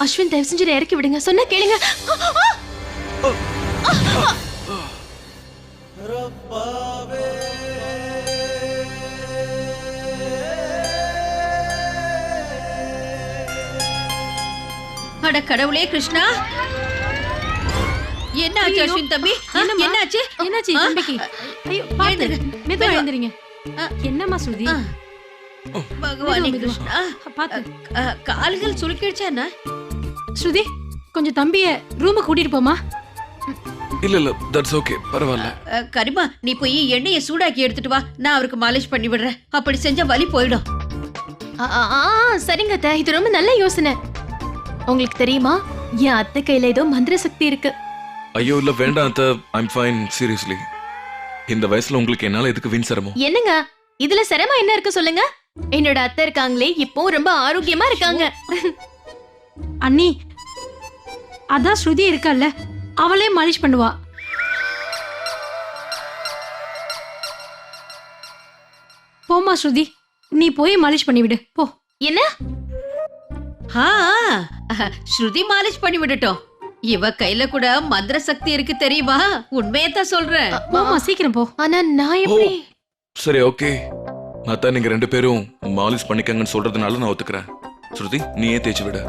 அஸ்வின் தயவு செஞ்சு என்னை இறக்கி விடுங்க, சொன்னா கேளுங்க. அட கடவுளே கிருஷ்ணா, என்ன ஆச்சு அஸ்வின் தம்பி? என்னாச்சு? என்னாச்சு தம்பிக்கு? ஐயோ பாத்து மெதுவா எழுந்திரீங்க. என்னம்மா ஸ்ருதி? பகவானே கிருஷ்ணா, பாத்து. கால்கள் சுளுக்கிடுச்சா என்ன? ஸ்ருதி கொஞ்சம் தம்பிய ரூமுக்கு கூட்டிட்டு போமா. இல்ல தட்ஸ் ஓகே, பரவாயில்ல. கரிமா, நீ போய் எண்ணெயை சூடாக்கி எடுத்துட்டு வா, நான் அவருக்கு மாலிஷ் பண்ணி விடுறேன். அப்படி செஞ்சா வலி போயிடும். சரிங்க அத்தை, இது ரொம்ப நல்ல யோசனை. உங்களுக்கு தெரியுமா, என் அத்தை கையில ஏதோ மந்திர சக்தி இருக்கு. ஐயோ இல்ல வேண்டாம் அத்தை, ஐம் ஃபைன் சீரியஸ்லி. இந்த வயசுல உங்களுக்கு என்னால எதுக்கு வீண் சிரமம்? என்னங்க இதுல சிரமம் என்ன இருக்கு சொல்லுங்க? என்னோட அத்தை இருக்காங்களே, இப்போ ரொம்ப ஆரோக்கியமா இருக்காங்க. அண்ணி அதான் ஸ்ருதி இருக்கல்ல, அவளே மாலிஷ் பண்ணுவா. போமா ஸ்ருதி, நீ போய் மாலிஷ் பண்ணி விடு போ. என்ன? ஸ்ருதி மாலிஷ் பண்ணி விடட்டும். இவ கையில கூட மந்திர சக்தி இருக்கு தெரியுமா? உண்மையத்தான் சொல்றேன். போமா சீக்கிரம் போ. ஆனா நான் எப்படி? சரி ஓகே அத்தா, நீங்க ரெண்டு பேரும் மாலிஷ் பண்ணிக்கங்கன்னு சொல்றதுனால நான் ஒத்துக்கிறேன். ஸ்ருதி நீயே தேய்ச்சி விட.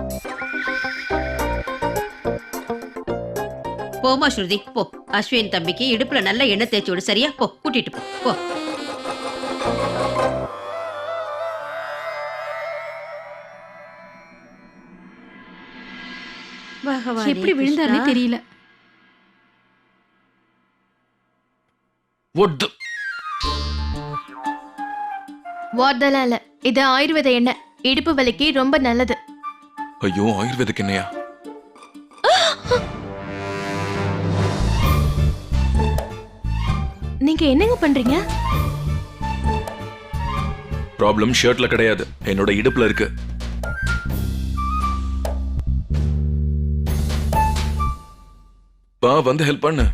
போமா ஸ்ருதி போ. அஸ்வின் தம்பிக்கு இடுப்புல நல்ல எண்ணெய் தேய்ச்சி விடு. சரியா? போ, கூட்டிட்டு போ போ. எப்படி விழுந்தாருன்னே தெரியல. வார்தெல்லாம் இல்ல, இது ஆயுர்வேத எண்ணெய், இடுப்பு வலிக்கு ரொம்ப நல்லது. ஐயோ ஆயுர்வேதிக் என்னையா? நீங்க என்னங்க பண்றீங்க? ப்ராப்ளம் ஷர்ட்ல கிடையாது, என்னோட இடுப்புல இருக்கு. பா வந்து ஹெல்ப் பண்ணு.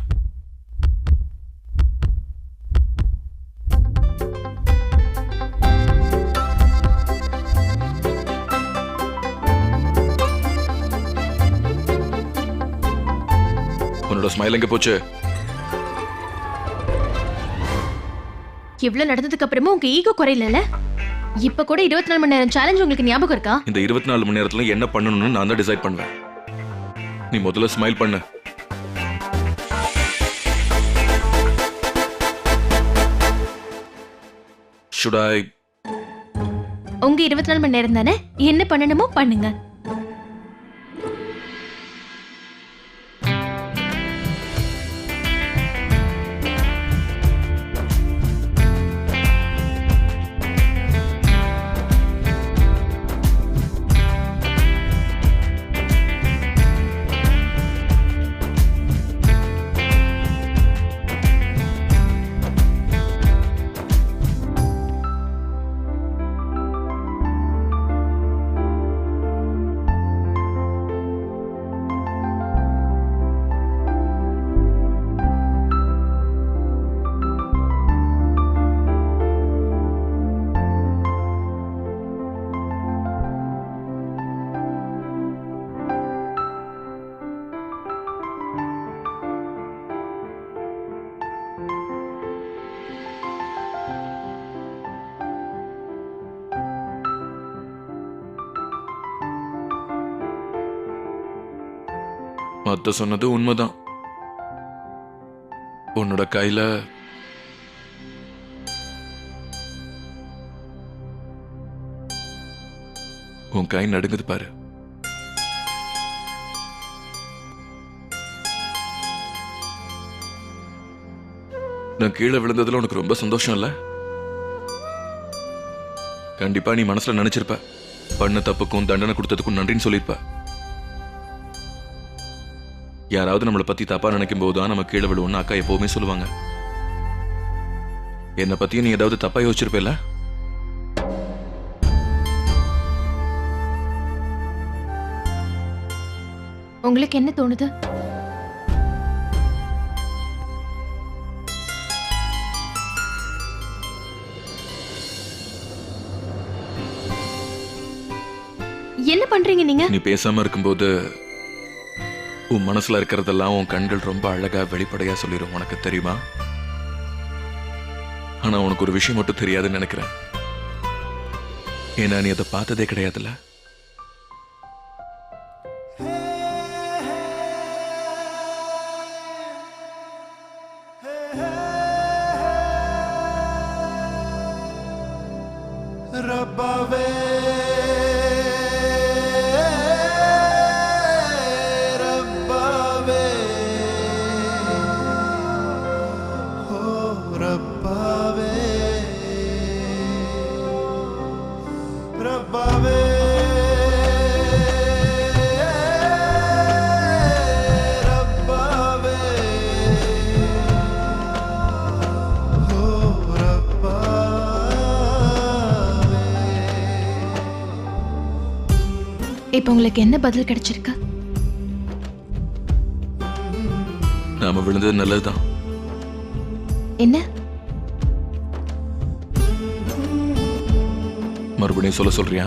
உன்னோட ஸ்மைல் எங்க போச்சு? இவ்ளோ நடந்ததுக்கு அப்புறமும் உங்க ஈகோ குறையல. இப்ப கூட 24 மணி நேரம் சேலஞ்ச் உங்களுக்கு ஞாபகம் இருக்கா? இந்த 24 மணி நேரத்துல என்ன பண்ணணும்னு நான் தான் டிசைட் பண்ணுவேன். நீ முதல்ல ஸ்மைல் பண்ணு. Should I? உங்க 24 மணி நேரம் தானே, என்ன பண்ணணுமோ பண்ணுங்க. மத்த சொன்னது உண்மைதான். உன்னோட கையில உன் கை நடுங்குது பாரு. நான் கீழே விழுந்ததுல உனக்கு ரொம்ப சந்தோஷம் இல்ல? கண்டிப்பா நீ மனசுல நினைச்சிருப்ப, பண்ண தப்புக்கும் தண்டனை கொடுத்ததுக்கும் நன்றின்னு சொல்லிருப்ப. யாராவது நம்மளை பத்தி தப்பா நினைக்கும் போதுதான் நம்ம கீழே விழுவோம்னு அக்கா எப்பவுமே சொல்லுவாங்க. என்னை பத்தியும் நீ ஏதாவது தப்பா யோசிச்சிருப்பேல? உங்களுக்கு என்ன தோணுது? என்ன பண்றீங்க நீங்க? நீ பேசாம இருக்கும்போது உன் மனசுல இருக்கிறதெல்லாம் உன் கண்கள் ரொம்ப அழகா வெளிப்படையா சொல்லிடும், உனக்கு தெரியுமா? ஆனா உனக்கு ஒரு விஷயம் மட்டும் தெரியாதுன்னு நினைக்கிறேன். ஏன்னா நீ அதை பார்த்ததே கிடையாதுல்ல. ரப்பாவே ரப்பாவே ஓ ரப்பாவே ரப்பாவே ரப்பாவே ஓ ரப்பாவே. இப்ப உங்களுக்கு என்ன பதில் கிடைச்சிருக்கு? நாம விழுந்தது நல்லதுதான். என்ன? மறுபடியும் சொல்ல சொல்றியா?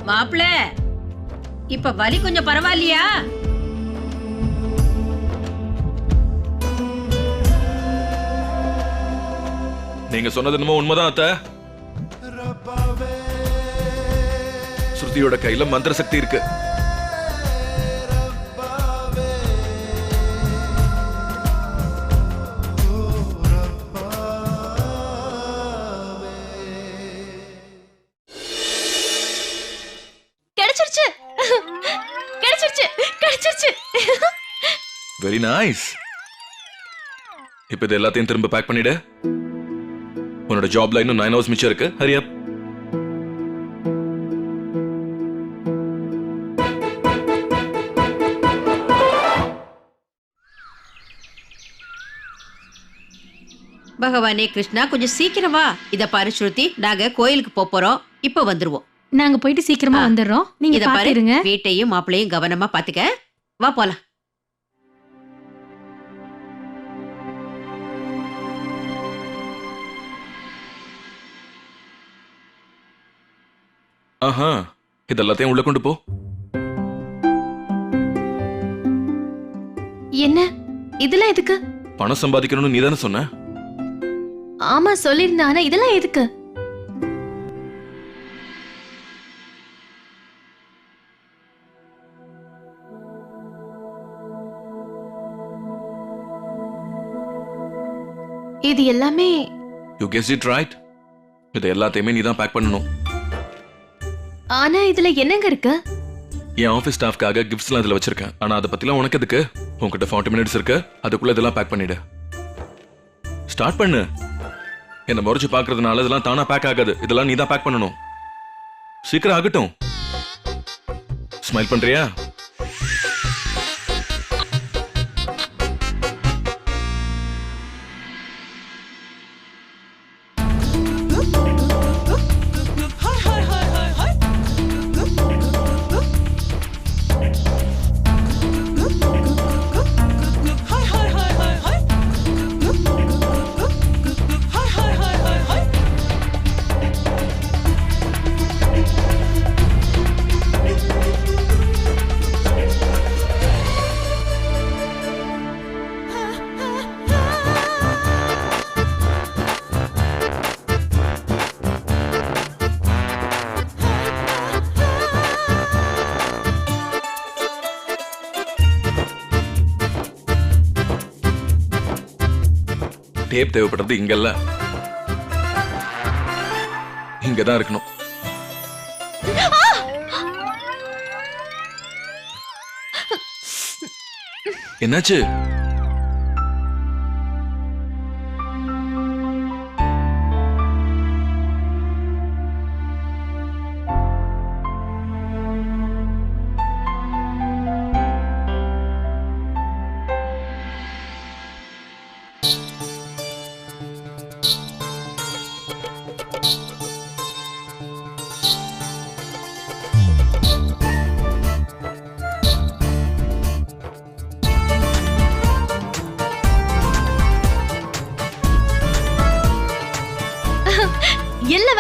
மாப்பிள, இப்ப வலி கொஞ்சம் பரவாயில்லையா? நீங்க சொன்னது என்னமோ உண்மைதான் அத்தை. ஸ்ருதியோட கையில மந்திர சக்தி இருக்கு. கிடைச்சிருச்சு கிடைச்சிருச்சு கிடைச்சிருச்சு. Very nice. இப்ப இது எல்லாத்தையும் திரும்ப பேக் பண்ணிடு. உன்னோட ஜாப்ல இன்னும் 9 hours மிச்சம் இருக்கு. ஹரி அப். பகவானே கிருஷ்ணா, கொஞ்சம் சீக்கிரம் வா. இத பாரு ஸ்ருதி, நாங்க கோயிலுக்கு போறோம். இப்ப வந்துருவோம். நாங்க போயிட்டு சீக்கிரமா வந்துடுறோம். நீங்க இத பாரு, பாருங்க. வீட்டையும் மாப்பிளையும் கவனமா பாத்துக்க. வா போலாம். ஆஹா, இதெல்லாத்தையும் உள்ள கொண்டு போ. என்ன இதெல்லாம் எதுக்கு? பணம் சம்பாதிக்கணும்னு நீதானே சொன்ன? ஆமா சொல்லிருந்தேன். ஆனா இதெல்லாம் எதுக்கு? இது எல்லாமே யூ கெஸ் இட் ரைட். இது எல்லாத்தையுமே நீதான் பேக் பண்ணணும். ஆனா இதுல என்னங்க இருக்கு? என் ஆபீஸ் ஸ்டாஃப்காக கிஃப்ட்ஸ்லாம் இதுல வச்சிருக்கேன். ஆனா அதை பத்திலாம் உனக்கு எதுக்கு? உன்கிட்ட 40 minutes இருக்கு. அதுக்குள்ள இதெல்லாம் பேக் பண்ணிடு. ஸ்டார்ட் பண்ணு. என்ன முறைச்சு பாக்குறதுனால இதெல்லாம் தானா பேக் ஆகாது. இதெல்லாம் நீ தான் பேக் பண்ணணும். சீக்கிரம் ஆகட்டும். ஸ்மைல் பண்றியா? டேப் தேவைப்படுறது இங்கல்ல, இங்கதான் இருக்கணும். என்னாச்சு?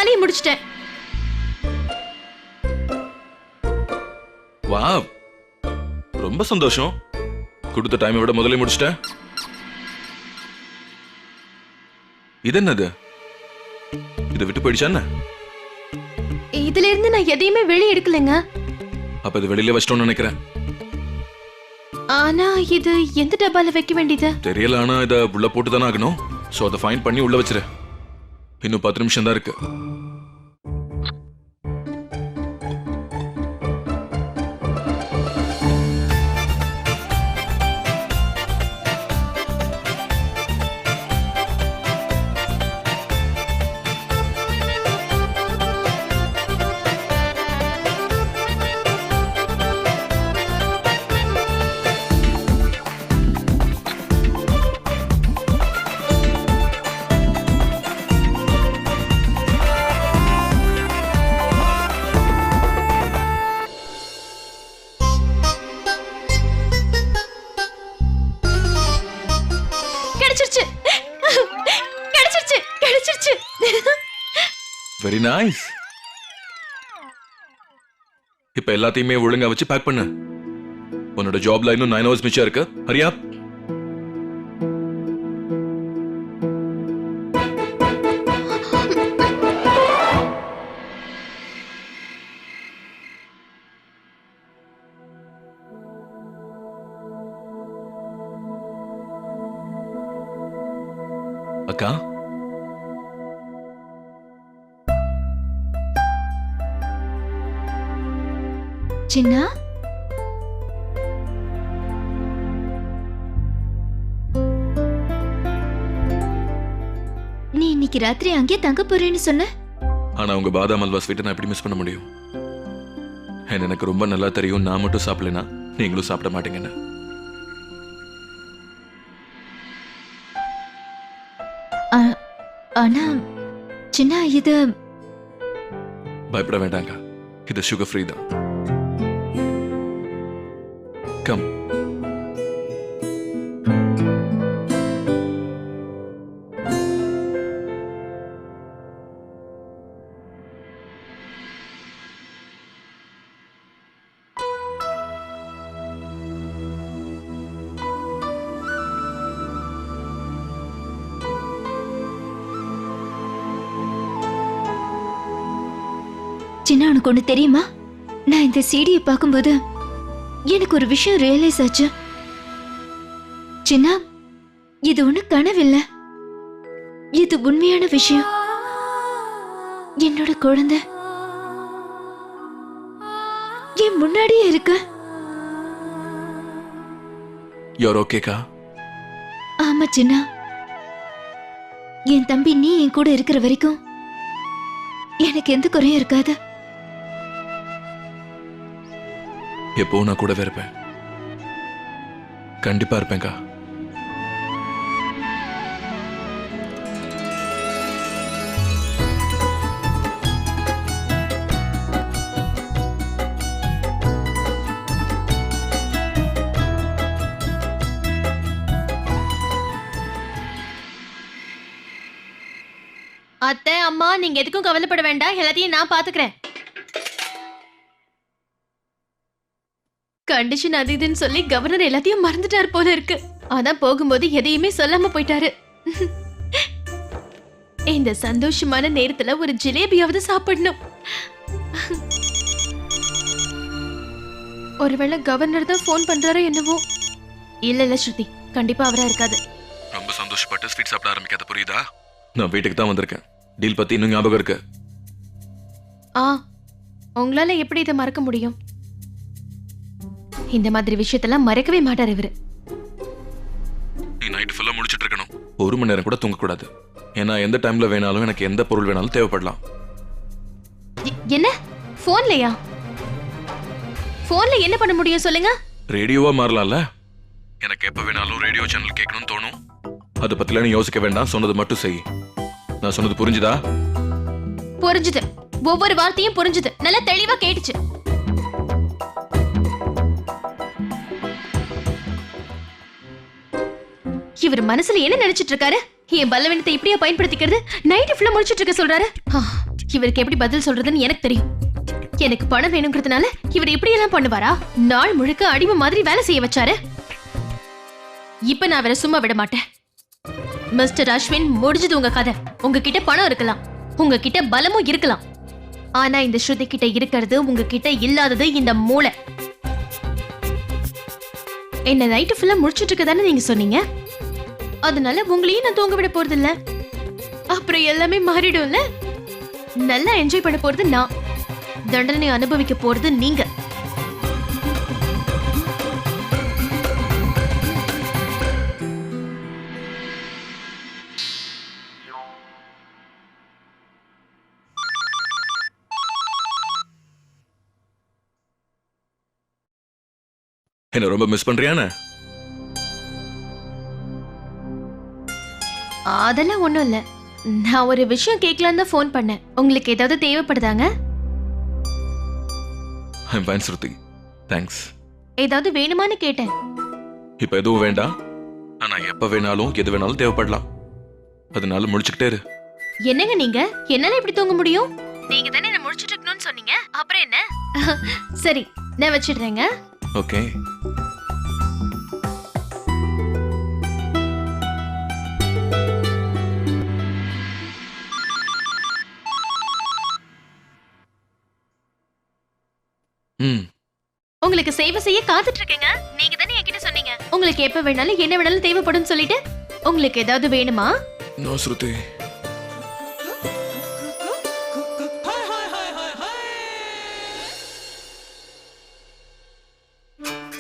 வேலையை முடிச்சிட்டேன். வாவ், ரொம்ப சந்தோஷம். கொடுத்த டைமை விட முதல்ல முடிச்சிட்டேன். இது என்னது? இதை விட்டு போயிடுச்சா என்ன? இதுல இருந்து நான் எதையுமே வெளியே எடுக்கலைங்க. அப்ப இது வெளியில வச்சிட்டோம்னு நினைக்கிறேன். ஆனா இது எந்த டப்பால வைக்க வேண்டியது? தெரியல, ஆனா இதை உள்ள போட்டு தானே ஆகணும். ஸோ அதை ஃபைன் பண்ணி உள்ள வச்சிரு. இன்னும் 10 நிமிஷம் தான் இருக்கு. கிடைச்சிருச்சு, கிடைச்சிருச்சு, கிடைச்சிருச்சு. Very nice. இப்ப எல்லாத்தையுமே ஒழுங்கா வச்சு பேக் பண்ணு. உன்னோட ஜாப்ல இன்னும் 9 hours மிச்சம் இருக்கு. ஹரியா. அக்கா, சின்ன நீ இன்னைக்கு ராத்திரி அங்கே தங்க போறேன்னு சொன்ன. ஆனா உங்க பாதாம் அல்வா ஸ்வீட்டை நான் எப்படி மிஸ் பண்ண முடியும்? எனக்கு ரொம்ப நல்லா தெரியும், நான் மட்டும் சாப்பிடலனா நீங்களும் சாப்பிட மாட்டீங்கன்னு. ஆனா சின்ன இது பயப்பட வேண்டாங்க, இது சுகர் ஃப்ரீ தான். கம். சின்ன உனக்கு ஒண்ணு தெரியுமா? நான் இந்த சீடியை பார்க்கும்போது எனக்கு ஒரு விஷயம் ரியலைஸ் ஆச்சு. சின்ன, இது ஒண்ணு கனவில்ல, இது உண்மையான விஷயம். என்னோட குழந்தை என் முன்னாடியே இருக்கு. யூர் ஓகேக்கா? ஆமா சின்ன, என் தம்பி நீ என் கூட இருக்கிற வரைக்கும் எனக்கு எந்த குறையும் இருக்காது. எப்பவும் நான் கூடவே இருப்பேன். கண்டிப்பா இருப்பேன்க்கா. அத்தை, அம்மா, நீங்க எதுக்கும் கவலைப்பட வேண்டாம், எல்லாத்தையும் நான் பாத்துக்கிறேன். கண்டிஷன் அது இதுன்னு சொல்லி கவர்னர் எல்லாத்தையும் மறந்துட்டாரு போல இருக்கு. அதான் போகும்போது எதையுமே சொல்லாம போயிட்டாரு. இந்த சந்தோஷமான நேரத்துல ஒரு ஜிலேபியாவது சாப்பிடணும். ஒருவேளை கவர்னர் தான் போன் பண்றாரோ என்னவோ. இல்ல ஸ்ருதி, கண்டிப்பா அவரா இருக்காது. ரொம்ப சந்தோஷப்பட்டு ஸ்வீட் சாப்பிட ஆரம்பிக்காத, புரியுதா? நான் வீட்டுக்கு தான் வந்திருக்கேன். டீல் பத்தி இன்னும் ஞாபகம் இருக்கு? உங்களால எப்படி இதை மறக்க முடியும்? இந்த மாதிரி விஷயத்தெல்லாம் மறக்கவே மாட்டார் இவரு. நீ நைட் ஃபுல்லா முடிச்சிட்டு இருக்கணும். 1 மணி நேரம் கூட தூங்க கூடாது. ஏன்னா எந்த டைம்ல வேணாலும் எனக்கு எந்த பொருள் வேணாலும் தேவைப்படலாம். என்ன? போன்லயா? போன்ல என்ன பண்ண முடியும் சொல்லுங்க? ரேடியோவா மாறலாம்ல. எனக்கு எப்ப வேணாலும் ரேடியோ சேனல் கேட்கணும்னு தோணும். அதை பத்தில நீ யோசிக்க வேண்டாம், சொன்னது மட்டும் செய். நான் சொன்னது புரிஞ்சுதா? புரிஞ்சுது. ஒவ்வொரு வார்த்தையும் புரிஞ்சுது. நல்லா தெளிவா கேட்டுச்சு. இவர் மனசுல என்ன நினைச்சிட்டு இருக்காரு? என் பலவீனத்தை இப்படியா பயன்படுத்திக்கிறது? நைட் ஃபுல்லா முடிச்சிட்டு இருக்க சொல்றாரு. இவருக்கு எப்படி பதில் சொல்றதுன்னு எனக்கு தெரியும். எனக்கு பணம் வேணுங்கிறதுனால இவர் இப்படி எல்லாம் பண்ணுவாரா? நாள் முழுக்க அடிமை மாதிரி வேலை செய்ய வச்சாரு. இப்ப நான் அவரை சும்மா விட மாட்டேன். மிஸ்டர் அஸ்வின், முடிஞ்சது உங்க கதை. உங்ககிட்ட பணம் இருக்கலாம், உங்ககிட்ட பலமும் இருக்கலாம். ஆனா இந்த ஸ்ருதி கிட்ட இருக்கிறது உங்ககிட்ட இல்லாதது இந்த மூளை. என்ன நைட்டு ஃபுல்லா முடிச்சிட்டு இருக்கதானே நீங்க சொன்னீங்க. அதனால உங்களையும் நான் தூங்க விட போறது இல்ல. அப்புறம் எல்லாமே மாறிடும்ல. நல்லா என்ஜாய் பண்ண போறது நான், தண்டனை அனுபவிக்க போறது நீங்க. என்ன ரொம்ப மிஸ் பண்றியானே? அதெல்லாம் ஒண்ணும் இல்ல. நான் ஒரு விஷயம் கேட்கலான்னு தான் ஃபோன் பண்ணேன். உங்களுக்கு ஏதாவது தேவைப்படுதாங்க? I'm fine Shruti, thanks. ஏதாவது வேணுமான்னு கேட்டேன். இப்ப எதுவும் வேண்டாம். ஆனா எப்ப வேணாலும் எது வேணாலும் தேவைப்படலாம். அதனால முடிச்சுக்கிட்டே இரு. என்னங்க நீங்க? என்னால எப்படி தூங்க முடியும்? நீங்க தானே என்ன முடிச்சிட்டு இருக்கணும்னு சொன்னீங்க. அப்புறம் என்ன? சரி, நான் வச்சிடுறேங்க. ஓகே. உங்களுக்கு சேவை செய்ய காத்துட்டு இருக்கேங்க. நீங்க தானே என்கிட்ட சொன்னீங்க உங்களுக்கு எப்ப வேணாலும் என்ன வேணாலும் தேவைப்படும் சொல்லிட்டு. உங்களுக்கு ஏதாவது வேணுமா? நோ ஸ்ருதி.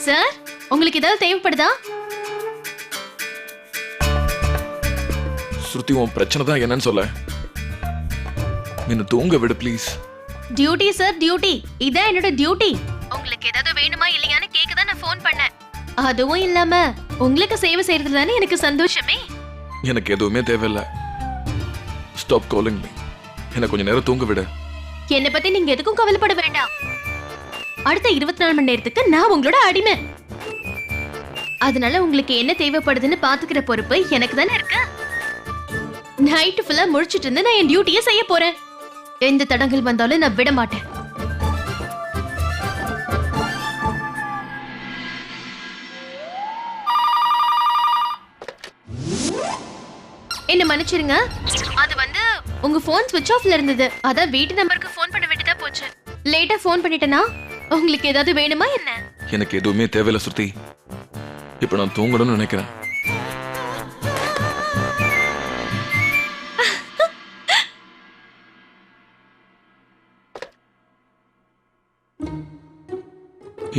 சார், உங்களுக்கு ஏதாவது தேவைப்படுதா? ஸ்ருதி, உன் பிரச்சனை தான் என்னன்னு சொல்ல. என்ன தூங்க விடு ப்ளீஸ். Duty sir, duty. இதான் என்னோட டியூட்டி. உங்களுக்கு ஏதாவது வேணுமா இல்லையான்னு கேட்க தான் நான் ஃபோன் பண்ணேன். அதுவும் இல்லாம உங்களுக்கு சேவை செய்யறது தானே எனக்கு சந்தோஷமே. எனக்கு எதுவுமே தேவையில்லை. Stop calling me. என்ன கொஞ்ச நேரம் தூங்க விடு. என்னை பத்தி நீங்க எதுக்கும் கவலைப்பட வேண்டாம். அடுத்த 24 மணி நேரத்துக்கு நான் உங்களோட அடிமை. அதனால உங்களுக்கு என்ன தேவைப்படுதுன்னு பாத்துக்கிற பொறுப்பு எனக்கு தானே இருக்கு. நைட்டு ஃபுல்லா முடிச்சிட்டு இருந்து நான் என் டியூட்டியை செய்ய போறேன். எந்த தடங்கள் வந்தாலும் நான் விட மாட்டேன். என்ன மன்னிச்சிருங்க. அது வந்து உங்க போன் ஸ்விட்ச் ஆஃப்ல இருந்தது. அதான் வீட்டு நம்பருக்கு ஃபோன் பண்ண வேண்டியதா போச்சு. லேட்டா ஃபோன் பண்ணிட்டேனா? உங்களுக்கு ஏதாவது வேணுமா என்ன? எனக்கு எதுவுமே தேவையில்ல ஸ்ருதி. இப்ப நான் தூங்கணும்னு நினைக்கிறேன்.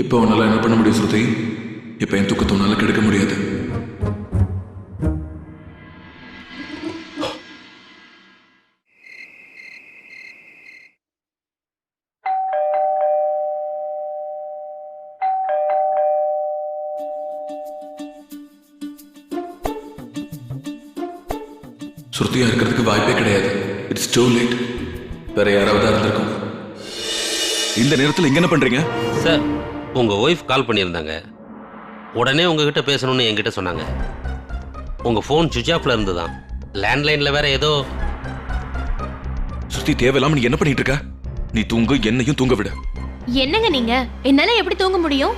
இப்ப உன்னால என்ன பண்ண முடியும் ஸ்ருதி? இப்ப என் தூக்கத்தை உன்னால கெடுக்க முடியாது. ஸ்ருதியா இருக்கிறதுக்கு வாய்ப்பே கிடையாது. It's too late. வேற யாராவது இருந்திருக்கும். இந்த நேரத்தில் இங்க என்ன பண்றீங்க? சார், உங்கள் ஒய்ஃப் கால் பண்ணியிருந்தாங்க. உடனே உங்ககிட்ட பேசணும்னு என்கிட்ட சொன்னாங்க. உங்கள் ஃபோன் சுவிட்ச் ஆஃப்ல இருந்து தான். லேண்ட்லைனில் வேற ஏதோ. ஸ்ருதி, தேவையில்லாம நீ என்ன பண்ணிட்டு இருக்க? நீ தூங்கு, என்னையும் தூங்க விடு. என்னங்க நீங்க? என்னால எப்படி தூங்க முடியும்?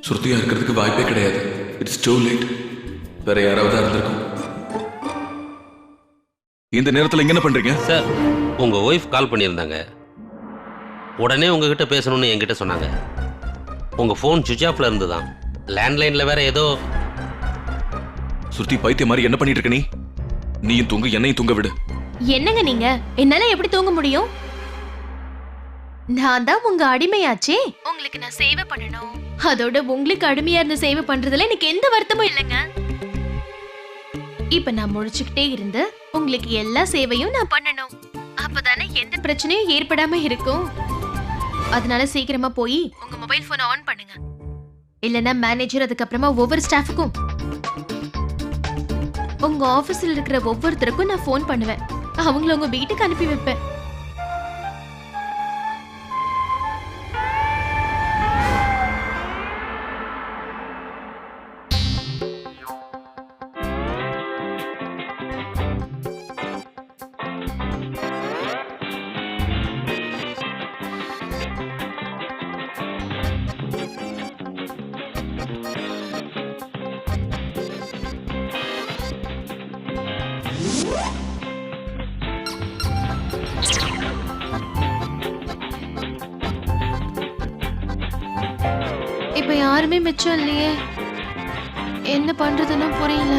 ஸ்ருதியா இருக்கிறதுக்கு வாய்ப்பே கிடையாது. It's too late. வேற யாராவது இருந்திருக்கும். இந்த நேரத்தில் இங்க என்ன பண்றீங்க? சார், உங்கள் ஒய்ஃப் கால் பண்ணியிருந்தாங்க. உடனே உங்ககிட்ட பேசணும்னு என்கிட்ட சொன்னாங்க. உங்கள் ஃபோன் சுவிட்ச் ஆஃப்ல இருந்து தான். லேண்ட்லைனில் வேற ஏதோ. ஸ்ருதி, பைத்திய மாதிரி என்ன பண்ணிட்டு இருக்க நீ? நீயும் தூங்கு, என்னையும் தூங்க விடு. என்னங்க நீங்க? என்னால எப்படி தூங்க முடியும்? நான் தான் உங்க அடிமையாச்சே. உங்களுக்கு நான் சேவை பண்ணணும். அதோட உங்களுக்கு அடிமையா இருந்து சேவை பண்றதுல எனக்கு எந்த வருத்தமும் இல்லைங்க. இப்ப நான் முழிச்சுக்கிட்டே இருந்து உங்களுக்கு எல்லா சேவையும் நான் பண்ணணும். அப்பதானே எந்த பிரச்சனையும் ஏற்படாம இருக்கும். அதனால சீக்கிரமா போய் உங்க மொபைல் போனை ஆன் பண்ணுங்க. இல்லனா மேனேஜர் அதுக்கப்புறமா ஒவ்வொரு ஸ்டாஃபுக்கும் உங்க ஆபீஸ்ல இருக்கிற ஒவ்வொருத்தருக்கும் நான் ஃபோன் பண்ணுவேன். அவங்கள உங்க வீட்டுக்கு அனுப்பி வைப்பேன். இப்ப யாருமே மிச்சம் இல்லையே, என்ன பண்றதுன்னு புரியல.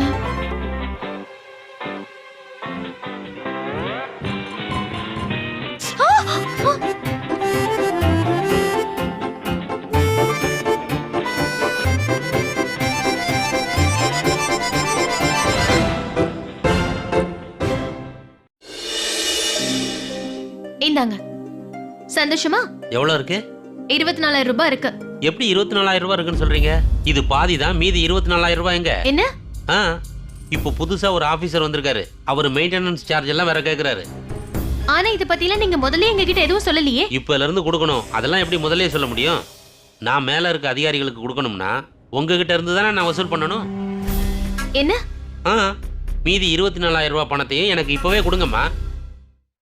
இந்தாங்க. சந்தோஷமா? எவ்வளோ இருக்கு? 24,000 ரூபாய் இருக்கு. எப்படி 24,000 ரூபாய் இருக்குன்னு சொல்றீங்க? இது பாதி தான், மீதி 24,000 ரூபாய் எங்க? என்ன? ஆ, இப்போ புதுசா ஒரு ஆபீசர் வந்திருக்காரு. அவர் மெயின்டெனன்ஸ் சார்ஜ் எல்லாம் வேற கேக்குறாரு. ஆனா இத பத்திலாம் நீங்க முதல்ல எங்க கிட்ட எதுவும் சொல்லலையே. இப்பல இருந்து கொடுக்கணும். அதெல்லாம் எப்படி முதல்லயே சொல்ல முடியும்? நான் மேல இருக்க அதிகாரிகளுக்கு கொடுக்கணும்னா உங்ககிட்ட இருந்து தானே நான் வசூல் பண்ணணும். என்ன? ஆ, மீதி 24,000 ரூபாய் பணத்தையும் எனக்கு இப்பவே கொடுங்கம்மா.